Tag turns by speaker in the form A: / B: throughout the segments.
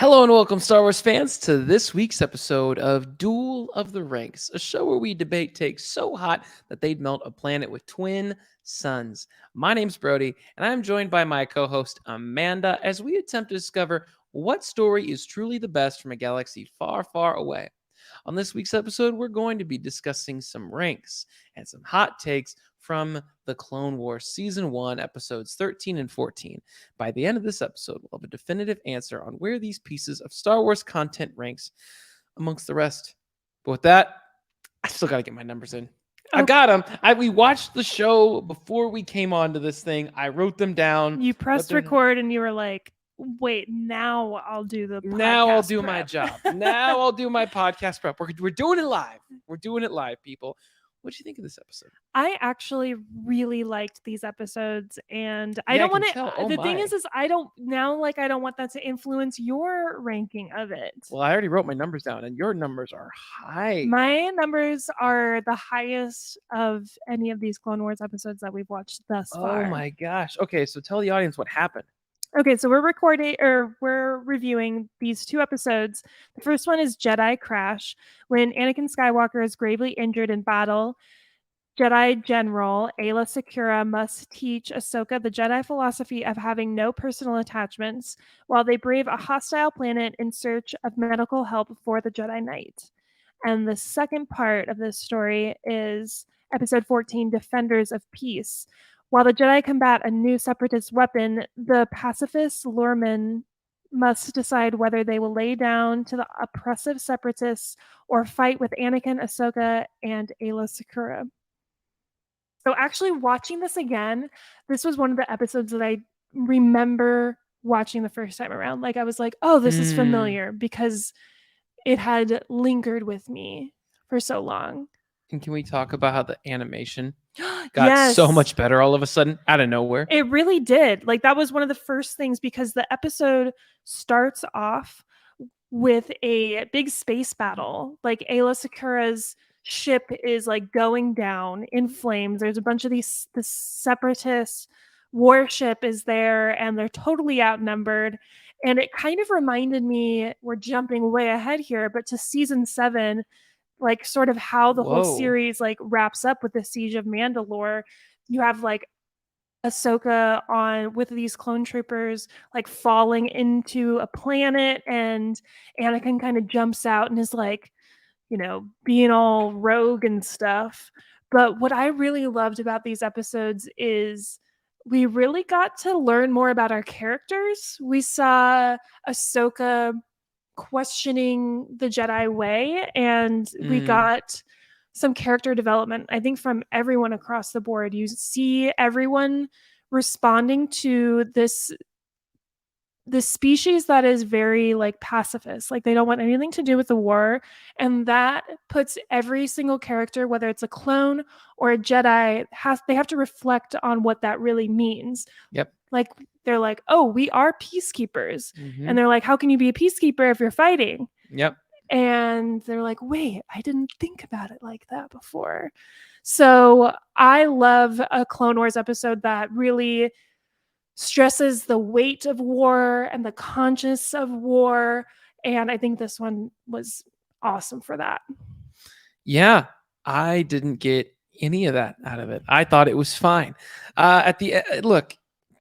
A: Hello and welcome, Star Wars fans, to this week's episode of Duel of the Ranks, a show where we debate takes so hot that they'd melt a planet with twin suns. My name's Brody, and I'm joined by my co-host Amanda as we attempt to discover what story is truly the best from a galaxy far, far away. On this week's episode, we're going to be discussing some ranks and some hot takes from the Clone Wars Season 1, Episodes 13 and 14. By the end of this episode, we'll have a definitive answer on where these pieces of Star Wars content ranks amongst the rest. But with that, I still got to get my numbers in. I got them. We watched the show before we came on to this thing. I wrote them down.
B: You pressed record and you were like, wait, now I'll do the podcast
A: Now I'll do
B: prep.
A: my job. Now I'll do my podcast prep. We're doing it live. We're doing it live, people. What did you think of this episode?
B: I actually really liked these episodes, and I don't want to. The thing is I don't want that to influence your ranking of it.
A: Well, I already wrote my numbers down, and your numbers are high.
B: My numbers are the highest of any of these Clone Wars episodes that we've watched thus far.
A: Oh my gosh. Okay, so tell the audience what happened.
B: Okay, so we're reviewing these two episodes. The first one is Jedi Crash, when Anakin Skywalker is gravely injured in battle. Jedi General Aayla Secura must teach Ahsoka the Jedi philosophy of having no personal attachments while they brave a hostile planet in search of medical help for the Jedi Knight. And the second part of this story is Episode 14, Defenders of Peace. While the Jedi combat a new Separatist weapon, the pacifist Lorman must decide whether they will lay down to the oppressive Separatists or fight with Anakin, Ahsoka, and Aayla Secura. So actually watching this again, this was one of the episodes that I remember watching the first time around. Like I was like, oh, this is familiar because it had lingered with me for so long.
A: And can we talk about how the animation got so much better all of a sudden out of nowhere?
B: It really did. Like that was one of the first things because the episode starts off with a big space battle. Like Aayla Secura's ship is like going down in flames. There's a bunch of the Separatist warship is there and they're totally outnumbered. And it kind of reminded me, we're jumping way ahead here, but to season 7, like sort of how the whole series like wraps up with the Siege of Mandalore. You have like Ahsoka on with these clone troopers like falling into a planet, and Anakin kind of jumps out and is like, you know, being all rogue and stuff. But what I really loved about these episodes is we really got to learn more about our characters. We saw Ahsoka questioning the Jedi way, and we got some character development, I think, from everyone across the board. You see everyone responding to this species that is very like pacifist, like they don't want anything to do with the war, and that puts every single character, whether it's a clone or a Jedi, they have to reflect on what that really means.
A: Yep.
B: Like they're like, oh, we are peacekeepers. And they're like, how can you be a peacekeeper if you're fighting?
A: Yep.
B: And they're like, wait, I didn't think about it like that before. So I love a Clone Wars episode that really stresses the weight of war and the conscience of war. And I think this one was awesome for that.
A: Yeah, I didn't get any of that out of it. I thought it was fine. Look,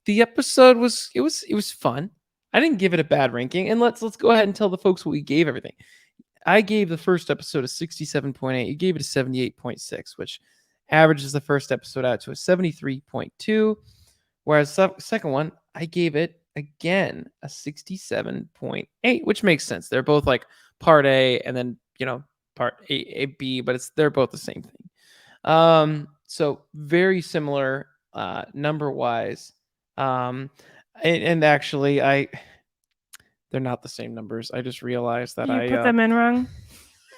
A: the episode was fun. I didn't give it a bad ranking, and let's go ahead and tell the folks what we gave everything. I gave the first episode a 67.8. You gave it a 78.6, which averages the first episode out to a 73.2. Whereas the second one, I gave it again a 67.8, which makes sense. They're both like part A and then, part A, B, but they're both the same thing. So very similar number wise. And actually they're not the same numbers. I just realized that
B: you put them in wrong.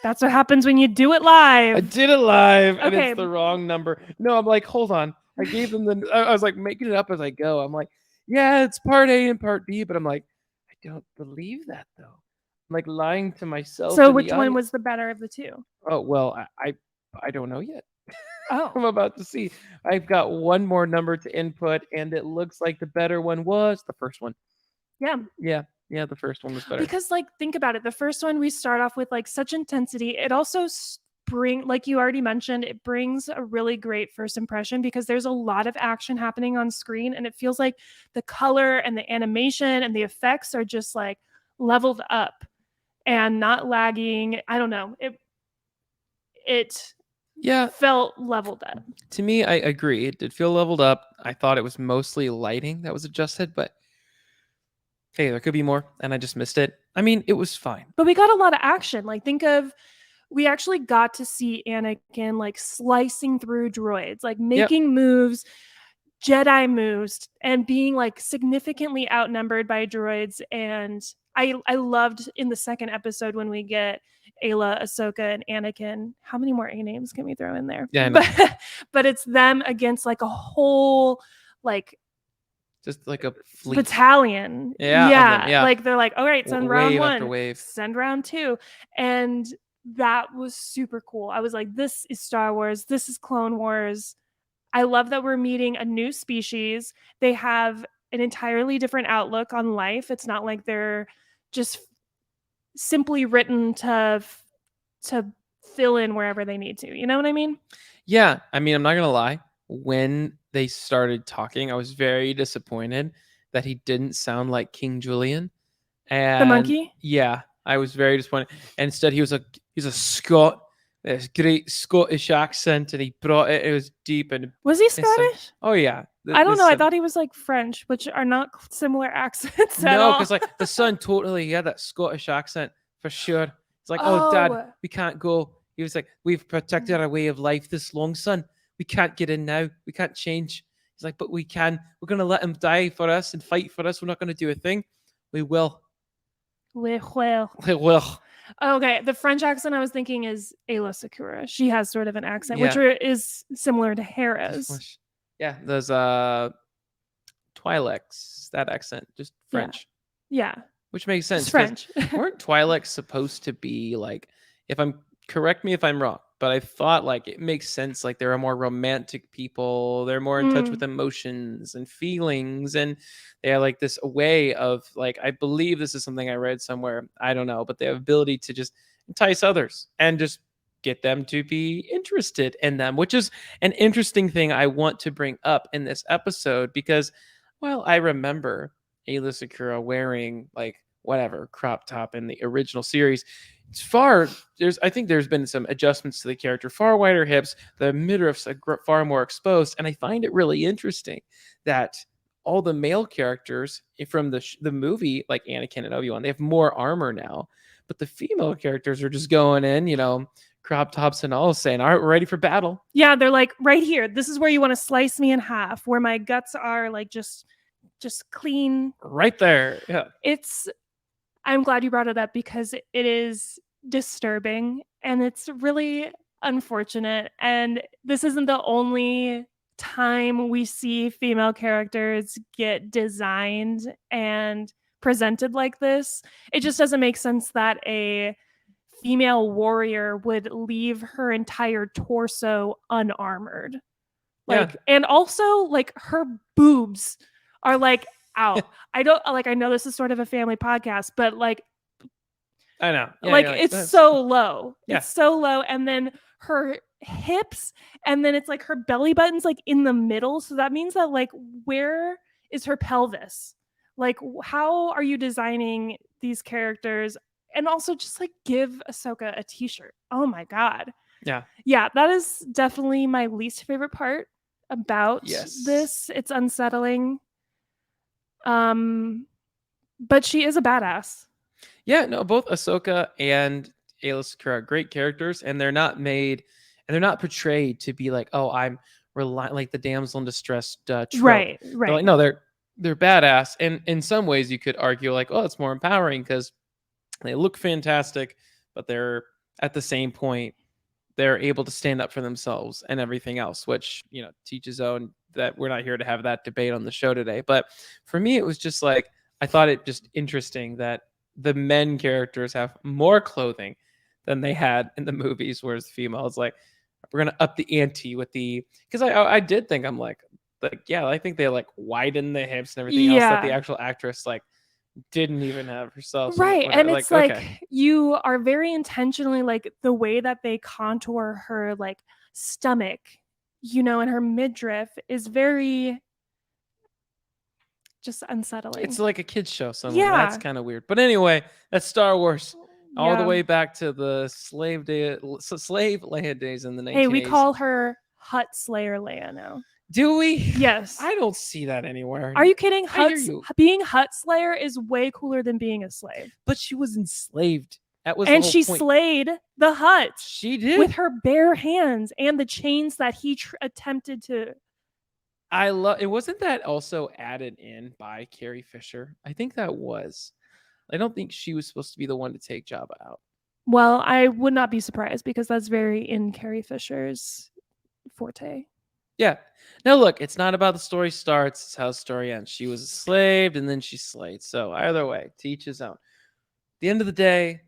B: That's what happens when you do it live.
A: I did it live and it's the wrong number. No, I'm like, hold on. I gave them I was like making it up as I go. I'm like, yeah, it's part A and part B, but I'm like, I don't believe that though. I'm like lying to myself.
B: So which one was the better of the two?
A: Oh, well, I don't know yet.
B: Oh.
A: I'm about to see. I've got one more number to input, and it looks like the better one was the first one.
B: Yeah.
A: Yeah. Yeah, the first one was better.
B: Because like think about it, the first one we start off with like such intensity. It also like you already mentioned, it brings a really great first impression because there's a lot of action happening on screen, and it feels like the color and the animation and the effects are just like leveled up and not lagging. I don't know. It
A: Yeah,
B: felt leveled up.
A: to me, I agree. It did feel leveled up. I thought it was mostly lighting that was adjusted, but hey, there could be more, and I just missed it. I mean, it was fine.
B: But we got a lot of action. Like think of, we actually got to see Anakin like slicing through droids, like making moves, Jedi moves, and being like significantly outnumbered by droids. And I loved in the second episode when we get Aayla, Ahsoka, and Anakin. How many more A names can we throw in there?
A: Yeah, I know.
B: But it's them against like a whole like
A: Just like a fleet.
B: battalion.
A: Yeah, of them, yeah.
B: Like they're like, all right, send round
A: Wave after
B: one,
A: wave.
B: send round two. And that was super cool. I was like, this is Star Wars. This is Clone Wars. I love that we're meeting a new species. They have an entirely different outlook on life. It's not like they're just simply written to fill in wherever they need to. You know what I mean?
A: Yeah, I mean, I'm not gonna lie. When they started talking, I was very disappointed that he didn't sound like King Julian. And
B: The monkey?
A: Yeah, I was very disappointed. And instead, he's a Scot, this great Scottish accent, and he brought it. It was deep and
B: was he Scottish?
A: Oh yeah.
B: I don't know. I thought he was like French, which are not similar accents at all.
A: No, because like the son totally had that Scottish accent for sure. It's like, oh, Dad, we can't go. He was like, we've protected our way of life this long, son. We can't get in now. We can't change. He's like, but we can. We're going to let him die for us and fight for us. We're not going to do a thing. We will.
B: We will.
A: We will.
B: Okay, the French accent I was thinking is Aayla Secura. She has sort of an accent, which is similar to Hera's.
A: Yeah, there's Twi'leks, that accent, just French.
B: Yeah.
A: Which makes sense.
B: It's French.
A: Weren't Twi'leks supposed to be like, correct me if I'm wrong, but I thought like it makes sense. Like they're a more romantic people. They're more in touch with emotions and feelings. And they are like this way of like, I believe this is something I read somewhere. I don't know, but they have ability to just entice others and just get them to be interested in them, which is an interesting thing I want to bring up in this episode because, well, I remember Aayla Secura wearing like whatever crop top in the original series. I think there's been some adjustments to the character, far wider hips, the midriffs are far more exposed, and I find it really interesting that all the male characters from the movie, like Anakin and Obi-Wan, they have more armor now, but the female characters are just going in, crop tops and all, saying, all right, we're ready for battle.
B: Yeah, they're like, right here, this is where you want to slice me in half, where my guts are like just clean.
A: Right there. Yeah.
B: I'm glad you brought it up because it is disturbing and it's really unfortunate. And this isn't the only time we see female characters get designed and presented like this. It just doesn't make sense that a female warrior would leave her entire torso unarmored. And also like her boobs are like out. I know this is sort of a family podcast, but like
A: I know.
B: Yeah, it's so low.
A: Yeah.
B: It's so low. And then her hips, and then it's like her belly button's like in the middle. So that means that like where is her pelvis? Like how are you designing these characters? And also just like give Ahsoka a t-shirt. Oh my God.
A: Yeah.
B: Yeah, that is definitely my least favorite part about this. It's unsettling. But she is a badass.
A: Yeah, no, both Ahsoka and Aayla Secura are great characters, and they're not portrayed to be like, oh, I'm like the damsel in distress trope.
B: Right.
A: They're like, no, they're badass, and in some ways you could argue like, oh, it's more empowering because they look fantastic, but they're at the same point they're able to stand up for themselves and everything else, which teach his own. That we're not here to have that debate on the show today, but for me, it was just like I thought it just interesting that the men characters have more clothing than they had in the movies, whereas the females, like, we're gonna up the ante with because I did think I'm like yeah, I think they like widen the hips and everything else that the actual actress like didn't even have herself.
B: Right. And it's like
A: okay.
B: you are very intentionally like the way that they contour her like stomach, and her midriff is very just unsettling.
A: It's like a kid's show somewhere.
B: Yeah.
A: That's kind of weird. But anyway, that's Star Wars. All the
B: Yeah.
A: way back to the slave Leia days in the 1980s.
B: Hey, we call her Hutt Slayer Leia now.
A: Do we?
B: Yes.
A: I don't see that anywhere.
B: Are you kidding?
A: I hear you.
B: Being Hutt Slayer is way cooler than being a slave.
A: But she was enslaved. That was
B: and
A: the whole
B: she
A: point.
B: slayed the Hutt.
A: She did
B: with her bare hands and the chains that he attempted to.
A: I love it. Wasn't that also added in by Carrie Fisher? I think that was. I don't think she was supposed to be the one to take Jabba out.
B: Well, I would not be surprised because that's very in Carrie Fisher's forte.
A: Yeah. Now look, it's not about the story starts, it's how the story ends. She was enslaved and then she slayed. So either way, to each his own. At the end of the day,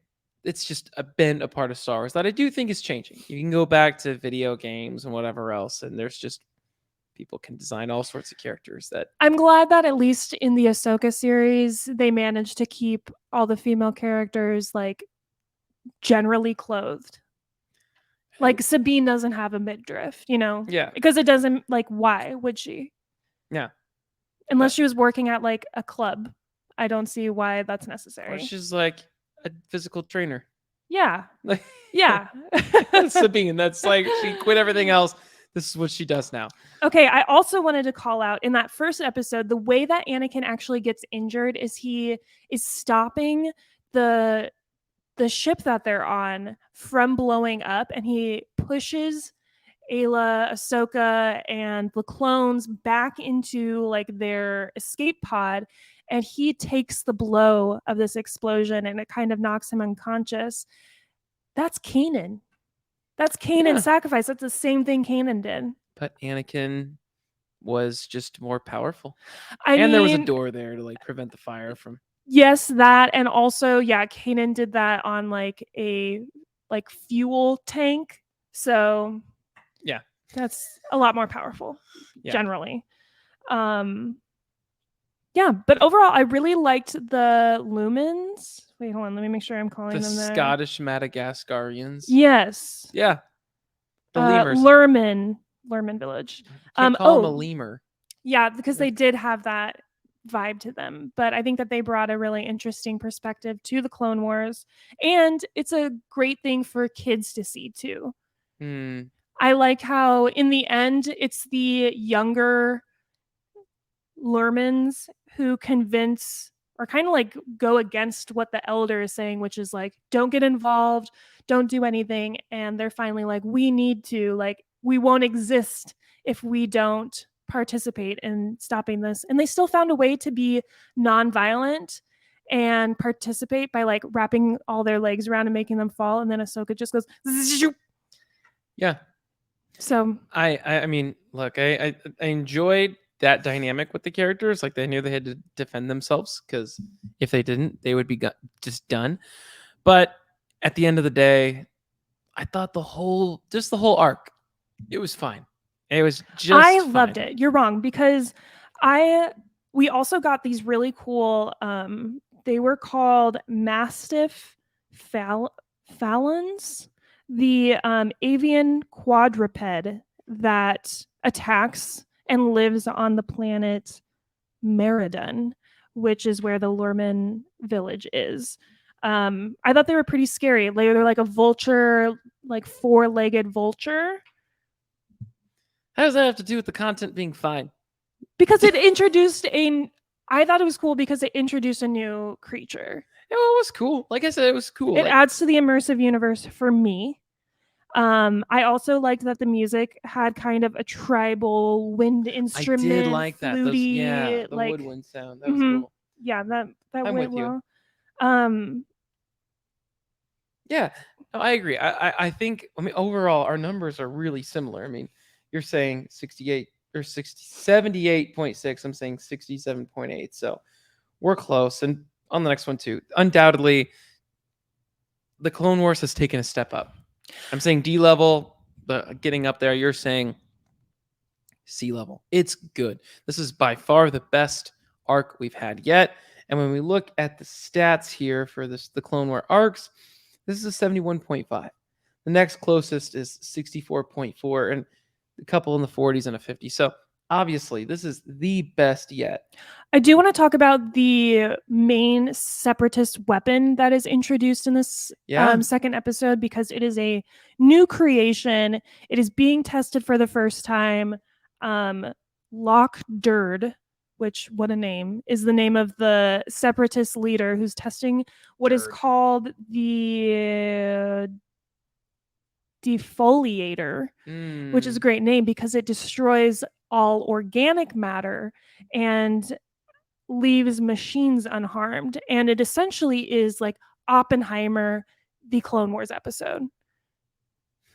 A: it's just been a part of Star Wars that I do think is changing. You can go back to video games and whatever else, and there's just people can design all sorts of characters that
B: I'm glad that at least in the Ahsoka series, they managed to keep all the female characters like generally clothed. Like Sabine doesn't have a midriff,
A: Yeah.
B: Because it doesn't why would she?
A: Yeah.
B: Unless she was working at like a club. I don't see why that's necessary.
A: Or she's like a physical trainer.
B: Yeah.
A: Like
B: yeah.
A: Sabine. That's like she quit everything else. This is what she does now.
B: Okay, I also wanted to call out in that first episode, the way that Anakin actually gets injured is he is stopping the ship that they're on from blowing up, and he pushes Aayla, Ahsoka, and the clones back into like their escape pod, and he takes the blow of this explosion and it kind of knocks him unconscious. That's Kanan. That's Kanan's sacrifice. That's the same thing Kanan did.
A: But Anakin was just more powerful.
B: I mean,
A: there was a door there to like prevent the fire from.
B: Yes, that, and also, yeah, Kanan did that on like a fuel tank. So
A: yeah,
B: that's a lot more powerful generally. Yeah, but overall, I really liked the Lumens. Wait, hold on. Let me make sure I'm calling them that.
A: Scottish Madagascarians.
B: Yes.
A: Yeah. The lemurs.
B: Lerman Village.
A: Can't call them a lemur.
B: Yeah, because they did have that vibe to them. But I think that they brought a really interesting perspective to the Clone Wars. And it's a great thing for kids to see, too. I like how, in the end, it's the younger Lermans who convince or kind of like go against what the elder is saying, which is like, don't get involved, don't do anything. And they're finally like, we need to, like, we won't exist if we don't participate in stopping this. And they still found a way to be nonviolent and participate by like wrapping all their legs around and making them fall. And then Ahsoka just goes,
A: yeah.
B: So
A: I mean, look, I enjoyed that dynamic with the characters. Like they knew they had to defend themselves because if they didn't, they would be just done. But at the end of the day, I thought the whole arc, it was fine. It was just
B: I loved it. You're wrong because we also got these really cool they were called Mastiff Falons, the avian quadruped that attacks and lives on the planet Maridun, which is where the Lerman village is. I thought they were pretty scary. They're like a vulture, like four-legged vulture.
A: How does that have to do with the content being fine?
B: Because it introduced I thought it was cool because it introduced a new creature.
A: Yeah, well, it was cool. Like I said, it was cool.
B: It adds to the immersive universe for me. I also liked that the music had kind of a tribal wind instrument. I did
A: like that.
B: Fluty,
A: the woodwind sound. That was cool.
B: Yeah, that
A: I'm
B: went
A: with
B: well.
A: Yeah, no, I agree. I think, overall, our numbers are really similar. I mean, you're saying 68 or 78.6. I'm saying 67.8. So we're close. And on the next one, too, undoubtedly, the Clone Wars has taken a step up. I'm saying D level, getting up there. You're saying C level. It's good. This is by far the best arc we've had yet. And when we look at the stats here for the Clone War arcs, this is a 71.5. The next closest is 64.4, and a couple in the 40s and a 50. So obviously, this is the best yet.
B: I do want to talk about the main Separatist weapon that is introduced in this second episode, because it is a new creation. It is being tested for the first time. Lock Durd, which, what a name, is the name of the Separatist leader who's testing what is called the defoliator, which is a great name because it destroys all organic matter and leaves machines unharmed. And it essentially is like Oppenheimer, the Clone Wars episode.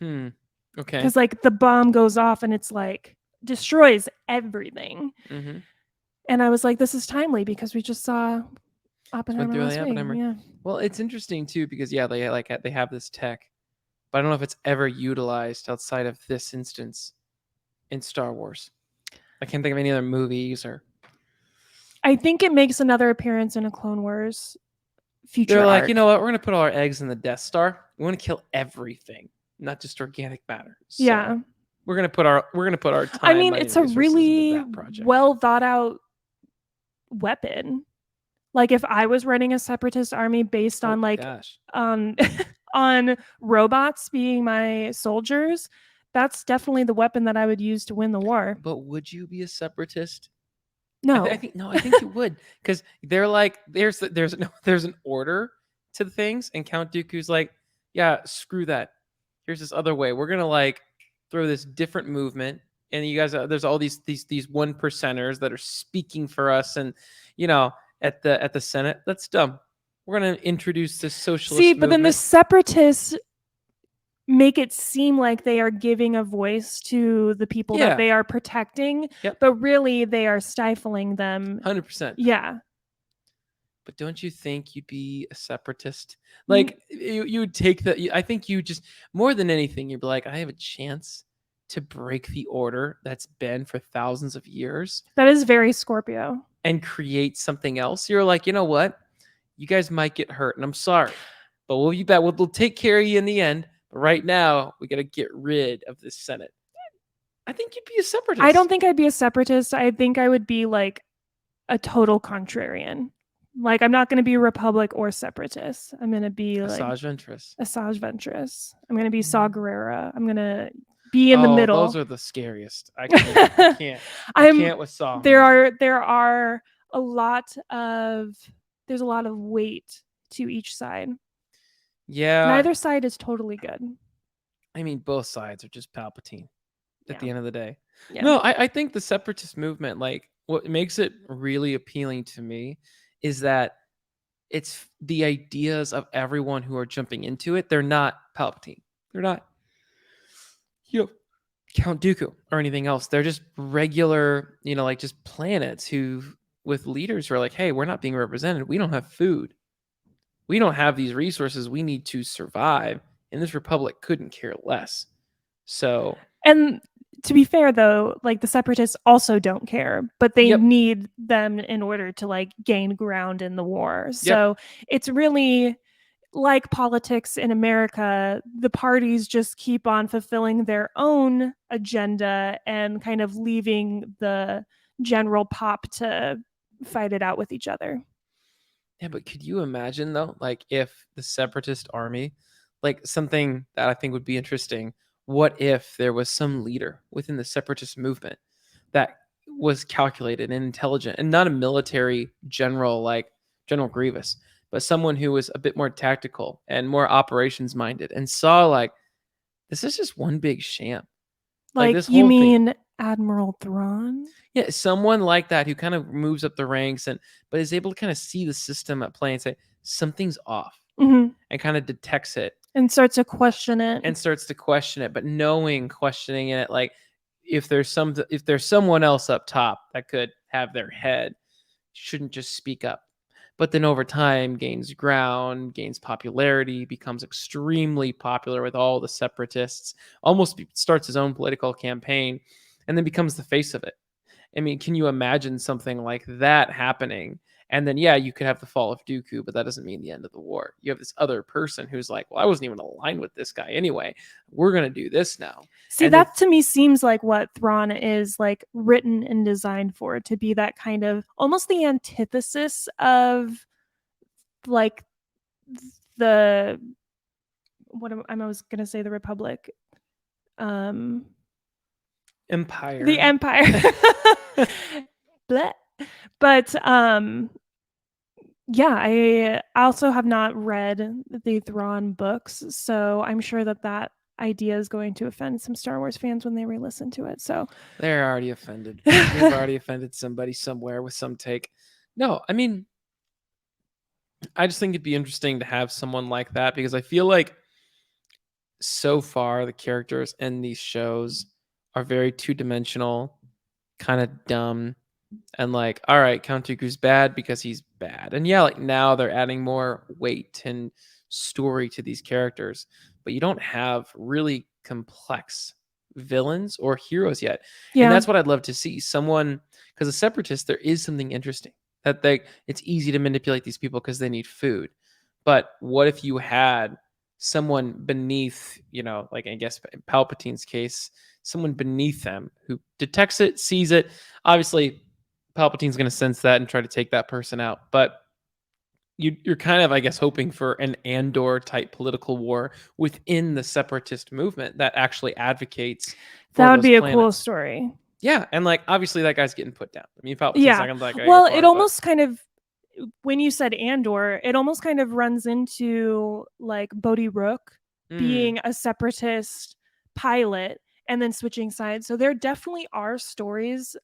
A: Okay.
B: Because like the bomb goes off and it's like destroys everything.
A: Mm-hmm.
B: And I was like, this is timely because we just saw Oppenheimer last week. Yeah.
A: Well, it's interesting too because they have this tech, but I don't know if it's ever utilized outside of this instance in Star Wars. I can't think of any other movies or.
B: I think it makes another appearance in a Clone Wars future.
A: They're like,
B: arc.
A: you know what? We're gonna put all our eggs in the Death Star. We want to kill everything, not just organic matter. So
B: yeah,
A: we're gonna put our time.
B: I mean, it's a really well thought out weapon. Like if I was running a Separatist army based on on robots being my soldiers, that's definitely the weapon that I would use to win the war.
A: But would you be a Separatist?
B: No,
A: I think you would, because they're like there's an order to the things, and Count Dooku's like, yeah, screw that. Here's this other way. We're gonna like throw this different movement, and you guys, there's all these 1%ers that are speaking for us, and at the Senate, that's dumb. We're gonna introduce this socialist.
B: See, but then the Separatists make it seem like they are giving a voice to the people that they are protecting, but really they are stifling them.
A: 100%.
B: Yeah.
A: But don't you think you'd be a Separatist? Like you would take I think you just, more than anything, you'd be like, I have a chance to break the order that's been for thousands of years.
B: That is very Scorpio.
A: And create something else. You're like, you know what? You guys might get hurt, and I'm sorry, but we'll take care of you in the end. Right now, we got to get rid of this Senate. I think you'd be a Separatist.
B: I don't think I'd be a Separatist. I think I would be like a total contrarian. Like, I'm not going to be a Republic or Separatist. I'm going to be like
A: Asajj Ventress.
B: I'm going to be Saw Gerrera. I'm going to be in the middle.
A: Those are the scariest. I can't with Saw.
B: There are a lot of weight to each side.
A: Yeah.
B: Neither side is totally good.
A: I mean, both sides are just Palpatine at the end of the day.
B: Yeah.
A: No, I think the Separatist movement, like what makes it really appealing to me is that it's the ideas of everyone who are jumping into it. They're not Palpatine. They're not, Count Dooku or anything else. They're just regular, like just planets with leaders who are like, hey, we're not being represented. We don't have food. We don't have these resources. We need to survive. And this republic couldn't care less. So.
B: And to be fair, though, like the Separatists also don't care, but they need them in order to like gain ground in the war. So it's really like politics in America. The parties just keep on fulfilling their own agenda and kind of leaving the general pop to fight it out with each other.
A: Yeah, but could you imagine though, like if the Separatist army, like something that I think would be interesting, what if there was some leader within the Separatist movement that was calculated and intelligent and not a military general like General Grievous, but someone who was a bit more tactical and more operations minded and saw like, this is just one big sham.
B: Like this you mean thing. Admiral Thrawn?
A: Yeah, someone like that who kind of moves up the ranks but is able to kind of see the system at play and say something's off and kind of detects it
B: and starts to question it.
A: But questioning it, like if there's someone else up top that could have their head, shouldn't just speak up. But then over time gains ground, gains popularity, becomes extremely popular with all the Separatists, almost starts his own political campaign, and then becomes the face of it. I mean, can you imagine something like that happening? And then, yeah, you could have the fall of Dooku, but that doesn't mean the end of the war. You have this other person who's like, well, I wasn't even aligned with this guy anyway. We're going to do this now.
B: See,
A: And
B: that to me seems like what Thrawn is like written and designed for, to be that kind of almost the antithesis of like the I was gonna say the Republic.
A: Empire.
B: The Empire. But yeah, I also have not read the Thrawn books, so I'm sure that idea is going to offend some Star Wars fans when they re-listen to it. So
A: they're already offended. They've already offended somebody somewhere with some take. No, I mean, I just think it'd be interesting to have someone like that, because I feel like so far the characters in these shows are very two-dimensional, kind of dumb, and like, all right, Count Dooku's bad because he's bad. And yeah, like now they're adding more weight and story to these characters, but you don't have really complex villains or heroes yet.
B: yeah,
A: And that's what I'd love to see. Someone, because a Separatist, there is something interesting that it's easy to manipulate these people because they need food. But what if you had someone beneath, like I guess in Palpatine's case, someone beneath them who detects it, sees it. Obviously, Palpatine's going to sense that and try to take that person out. But you're kind of, I guess, hoping for an Andor type political war within the Separatist movement that actually advocates for
B: that would
A: those
B: be
A: planets.
B: A cool story.
A: Yeah, and like obviously that guy's getting put down. I mean, Palpatine's
B: yeah.
A: not gonna like,
B: well, it almost kind of, when you said Andor, it almost kind of runs into like Bodhi Rook being a Separatist pilot and then switching sides. So there definitely are stories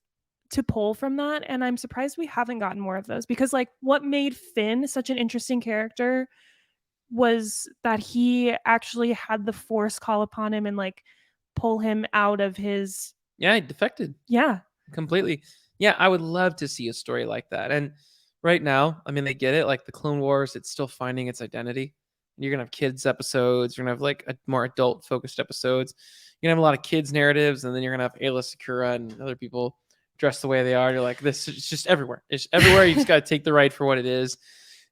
B: to pull from that, and I'm surprised we haven't gotten more of those, because like what made Finn such an interesting character was that he actually had the Force call upon him and like pull him out of his
A: he defected.
B: Yeah,
A: completely. Yeah, I would love to see a story like that. And right now, I mean, they get it. Like the Clone Wars, it's still finding its identity. You're gonna have kids episodes. You're gonna have like a more adult focused episodes. You're gonna have a lot of kids narratives, and then you're gonna have Aayla Secura and other people dressed the way they are. You're like, this is just everywhere. It's everywhere. You just got to take the ride for what it is.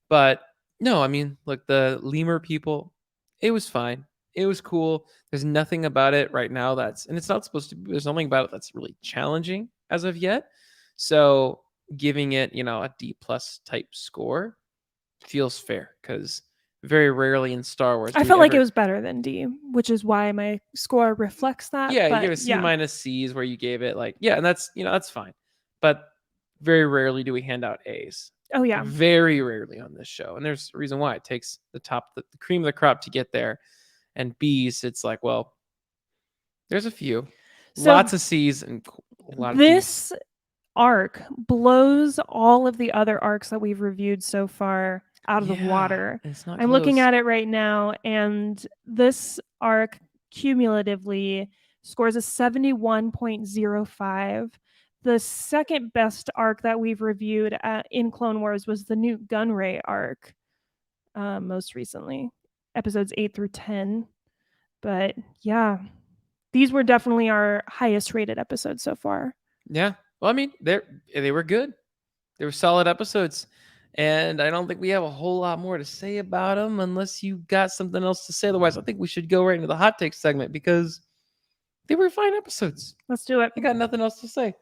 A: But no, I mean, look, the lemur people, it was fine. It was cool. There's nothing about it right now and it's not supposed to be, there's nothing about it that's really challenging as of yet. So giving it, a D+ type score feels fair, because very rarely in Star Wars
B: I felt like it was better than D, which is why my score reflects that.
A: Yeah,
B: but
A: you gave a C- C's where you gave it like, yeah, and that's, that's fine. But very rarely do we hand out A's.
B: Oh yeah.
A: Very rarely on this show. And there's a reason why. It takes the cream of the crop to get there. And B's, it's like, well, there's a few. So lots of C's and a lot of
B: this arc blows all of the other arcs that we've reviewed so far out of the water. I'm looking at it right now, and this arc cumulatively scores a 71.05. The second best arc that we've reviewed in Clone Wars was the Nute Gunray arc, most recently, episodes 8-10. But yeah, these were definitely our highest rated episodes so far.
A: Yeah. Well, I mean, they were good. They were solid episodes. And I don't think we have a whole lot more to say about them unless you got something else to say. Otherwise, I think we should go right into the hot take segment, because they were fine episodes.
B: Let's do it.
A: I got nothing else to say.